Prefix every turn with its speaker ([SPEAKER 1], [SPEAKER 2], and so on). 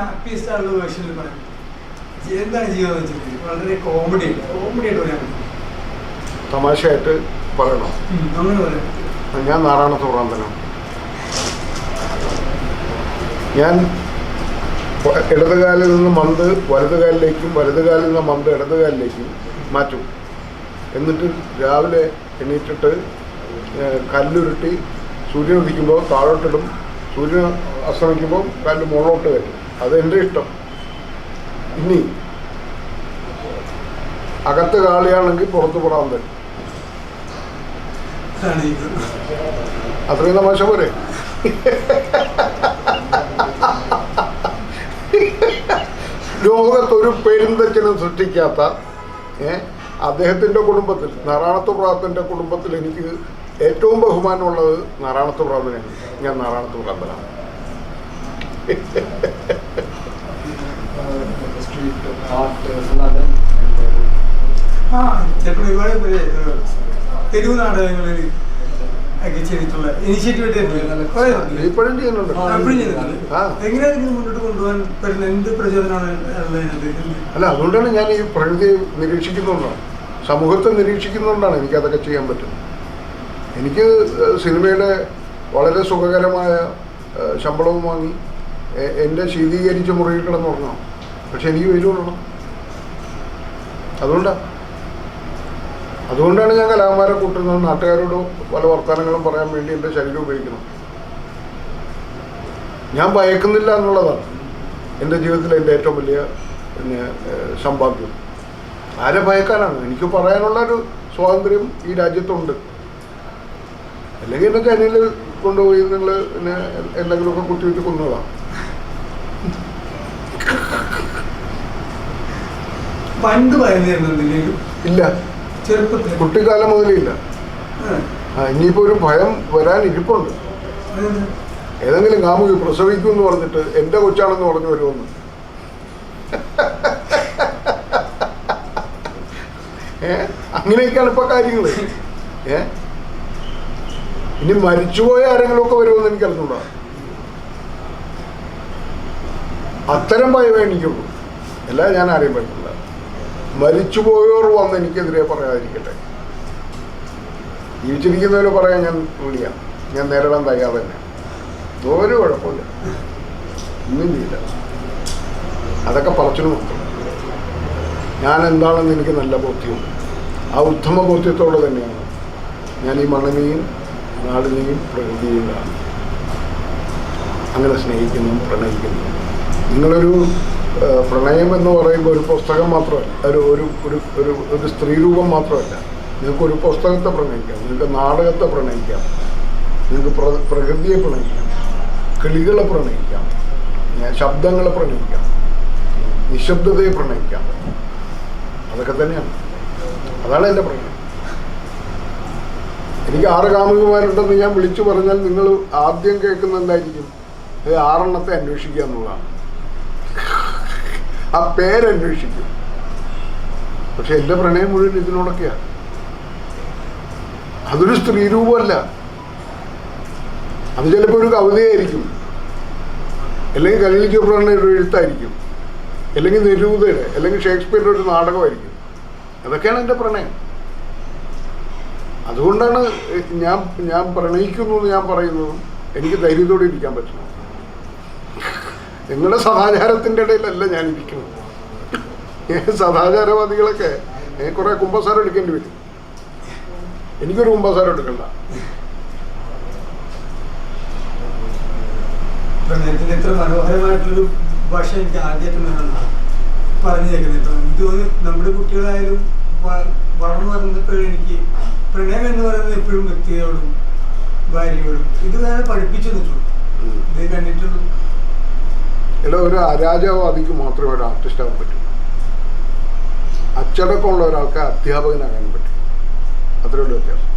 [SPEAKER 1] Happiest ആയിട്ടുള്ള വേർഷനിൽ പറയാം. എന്താണ് ജീവിതം എന്ന് വെച്ചിട്ടുണ്ടെങ്കിൽ വളരെ കോമഡി ആയിട്ട് പറയാൻ പറ്റും.
[SPEAKER 2] തമാശയായിട്ട് പറയണം.
[SPEAKER 1] അങ്ങനെ പറയാം.
[SPEAKER 2] ഞാൻ നാരായണത്ത് പ്രാന്തനാണ്. ഞാൻ ഇടതുകാലിൽ നിന്ന് മന്ത് വലതുകാലിലേക്കും വലതുകാലിൽ നിന്ന് മന്ത് ഇടതുകാലിലേക്കും മാറ്റും. എന്നിട്ട് രാവിലെ എണീറ്റിട്ട് കല്ലുരുട്ടി സൂര്യൻ ഉദിക്കുമ്പോൾ താഴോട്ടിടും, സൂര്യൻ അസ്തമിക്കുമ്പോൾ കല്ല് മുകളിലോട്ട് വരും. അതെൻ്റെ ഇഷ്ടം. ഇനി അകത്ത് കാളിയാണെങ്കിൽ പുറത്ത് പ്രാന്തൻ. അത്രയും തമാശ പോരെ? ലോകത്തൊരു പെരുന്തച്ഛനും സൃഷ്ടിക്കാത്ത അദ്ദേഹത്തിൻ്റെ കുടുംബത്തിൽ, നാരായണത്ത് പ്രാന്തൻ്റെ കുടുംബത്തിൽ എനിക്ക് ഏറ്റവും ബഹുമാനമുള്ളത് നാരായണത്ത് പ്രാന്തനാണ്. ഞാൻ നാരായണത്ത് പ്രാന്തനാണ്.
[SPEAKER 1] തെരുവ് നാടകങ്ങളിൽ
[SPEAKER 2] ഇപ്പോഴും ചെയ്യുന്നുണ്ട്.
[SPEAKER 1] എങ്ങനെയായിരിക്കും മുന്നോട്ട് കൊണ്ടുപോകാൻ പറ്റുന്ന എന്ത് പ്രചോദനമാണ്?
[SPEAKER 2] അല്ല, അതുകൊണ്ടാണ് ഞാൻ ഈ പ്രകൃതിയെ നിരീക്ഷിക്കുന്നതുകൊണ്ടാണ്, സമൂഹത്തെ നിരീക്ഷിക്കുന്നതുകൊണ്ടാണ് എനിക്കതൊക്കെ ചെയ്യാൻ പറ്റുന്നത്. എനിക്ക് സിനിമയുടെ വളരെ സുഖകരമായ ശമ്പളവും വാങ്ങി എൻ്റെ ശീതീകരിച്ച മുറിയിൽ കിടന്നുറങ്ങണം. പക്ഷെ എനിക്ക് വെയിൽ കൊള്ളണം. അതുകൊണ്ടാണ് ഞാൻ കലാകാരന്മാരെ കൂട്ടുന്നത്. നാട്ടുകാരോട് പല വർത്തമാനങ്ങളും പറയാൻ വേണ്ടി എൻ്റെ ശരീരം ഉപയോഗിക്കണം. ഞാൻ ഭയക്കുന്നില്ല എന്നുള്ളതാണ് എൻ്റെ ജീവിതത്തിലെ എൻ്റെ ഏറ്റവും വലിയ സമ്പാദ്യം. ആരെ ഭയക്കാനാണ്? എനിക്ക് പറയാനുള്ളൊരു സ്വാതന്ത്ര്യം ഈ രാജ്യത്തുണ്ട്. അല്ലെങ്കിൽ എന്നെ ചനിയിൽ കൊണ്ടുപോയി നിങ്ങൾ എന്നെ എന്തെങ്കിലുമൊക്കെ കുത്തിവെച്ച് കൊന്നതാണ്.
[SPEAKER 1] പണ്ട് ഭയം
[SPEAKER 2] ഇല്ല,
[SPEAKER 1] ചെറുപ്പത്തിൽ
[SPEAKER 2] കുട്ടിക്കാലം മുതലേ ഇല്ല. ഇനിയിപ്പോൾ ഒരു ഭയം വരാൻ ഇരിപ്പുണ്ട്. ഏതെങ്കിലും കാമുകി പ്രസവിക്കും എന്ന് പറഞ്ഞിട്ട് എൻ്റെ കൊച്ചാണെന്ന് പറഞ്ഞു വരുമെന്ന്. അങ്ങനെയൊക്കെയാണ് ഇപ്പൊ കാര്യങ്ങൾ. ഇനി മരിച്ചുപോയ ആരെങ്കിലുമൊക്കെ വരുമെന്ന് എനിക്കറിഞ്ഞൂടാ. അത്തരം ഭയമേ എനിക്കുള്ളൂ. അല്ല, ഞാൻ ആരെയും ഭയക്കില്ല. മരിച്ചുപോയവർ വന്ന് എനിക്കെതിരെ പറയാതിരിക്കട്ടെ. ജീവിച്ചിരിക്കുന്നവരെ പറയാൻ ഞാൻ വിളിക്കാം. ഞാൻ നേരിടാൻ തയ്യാറ് തന്നെ. ഒരു കുഴപ്പമില്ല, ഒന്നും ചെയ്യില്ല. അതൊക്കെ പറച്ചിന് നോക്കണം. ഞാൻ എന്താണെന്ന് എനിക്ക് നല്ല ബോധ്യമുണ്ട്. ആ ഉത്തമ ബോധ്യത്തോടെ തന്നെയാണ് ഞാൻ ഈ മണ്ണിനെയും നാടിനെയും പ്രകൃതിയെയും കാണുന്നത്. അങ്ങനെ സ്നേഹിക്കുന്നു, പ്രണയിക്കുന്നു. നിങ്ങളൊരു പ്രണയം എന്ന് പറയുമ്പോൾ ഒരു പുസ്തകം മാത്രമല്ല, ഒരു സ്ത്രീരൂപം മാത്രമല്ല. നിങ്ങൾക്കൊരു പുസ്തകത്തെ പ്രണയിക്കാം, നിങ്ങൾക്ക് നാടകത്തെ പ്രണയിക്കാം, നിങ്ങൾക്ക് പ്രകൃതിയെ പ്രണയിക്കാം, കിളികളെ പ്രണയിക്കാം, ശബ്ദങ്ങളെ പ്രണയിക്കാം, നിശബ്ദതയെ പ്രണയിക്കാം. അതൊക്കെ തന്നെയാണ്. അതാണ് എൻ്റെ പ്രണയം. എനിക്ക് 6 കാമുകന്മാരുണ്ടെന്ന് ഞാൻ വിളിച്ചു പറഞ്ഞാൽ നിങ്ങൾ ആദ്യം കേൾക്കുന്ന എന്തായിരിക്കും? 6 എണ്ണത്തെ അന്വേഷിക്കുക എന്നുള്ളതാണ്. ആ പേരന്വേഷിക്കും. പക്ഷെ എൻ്റെ പ്രണയം മുഴുവൻ ഇതിനോടൊക്കെയാണ്. അതൊരു സ്ത്രീരൂപമല്ല. അത് ചിലപ്പോൾ ഒരു കവിതയായിരിക്കും, അല്ലെങ്കിൽ കലീൽ ജിബ്രാന്റെ ഒരു എഴുത്തായിരിക്കും, അല്ലെങ്കിൽ നെരൂദയുടെ, അല്ലെങ്കിൽ ഷേക്സ്പിയറിൻ്റെ ഒരു നാടകമായിരിക്കും. അതൊക്കെയാണ് എൻ്റെ പ്രണയം. അതുകൊണ്ടാണ് ഞാൻ പ്രണയിക്കുന്നു എന്ന് ഞാൻ പറയുന്നതും എനിക്ക് ധൈര്യത്തോടെ ഇരിക്കാൻ പറ്റുന്നത്. നിങ്ങളുടെ സദാചാരത്തിൻ്റെ ഇടയിലല്ല ഞാൻ ഇരിക്കുന്നത്. സദാചാരവാദികളൊക്കെ കുറെ കുമ്പസാരം എടുക്കേണ്ടി വരും. എനിക്കൊരു കുമ്പസാരം എടുക്കണ്ട.
[SPEAKER 1] പ്രണയത്തിന്റെ ഇത്ര മനോഹരമായിട്ടുള്ളൊരു ഭാഷ എനിക്ക് ആദ്യമായിട്ട് പറഞ്ഞു കേൾക്കുന്നുണ്ടോ. എനിക്ക് തോന്നുന്നു നമ്മുടെ കുട്ടികളായാലും വളർന്നു വരുന്നപ്പോഴും എനിക്ക് പ്രണയം എന്ന് പറയുന്നത് എപ്പോഴും വ്യക്തിയോടും ഭാര്യയോടും ഇത് വേറെ പഠിപ്പിച്ചു നിൽക്കും. ഇത് കണ്ടിട്ടുള്ളൂ.
[SPEAKER 2] ഇവിടെ ഒരു അരാജകവാദിക്ക് മാത്രമേ ഒരു ആർട്ടിസ്റ്റ് ആകാൻ പറ്റൂ. അച്ചടക്കമുള്ള ഒരാൾക്ക് അധ്യാപകനാകാൻ പറ്റും. അത്രയുള്ള വ്യത്യാസം.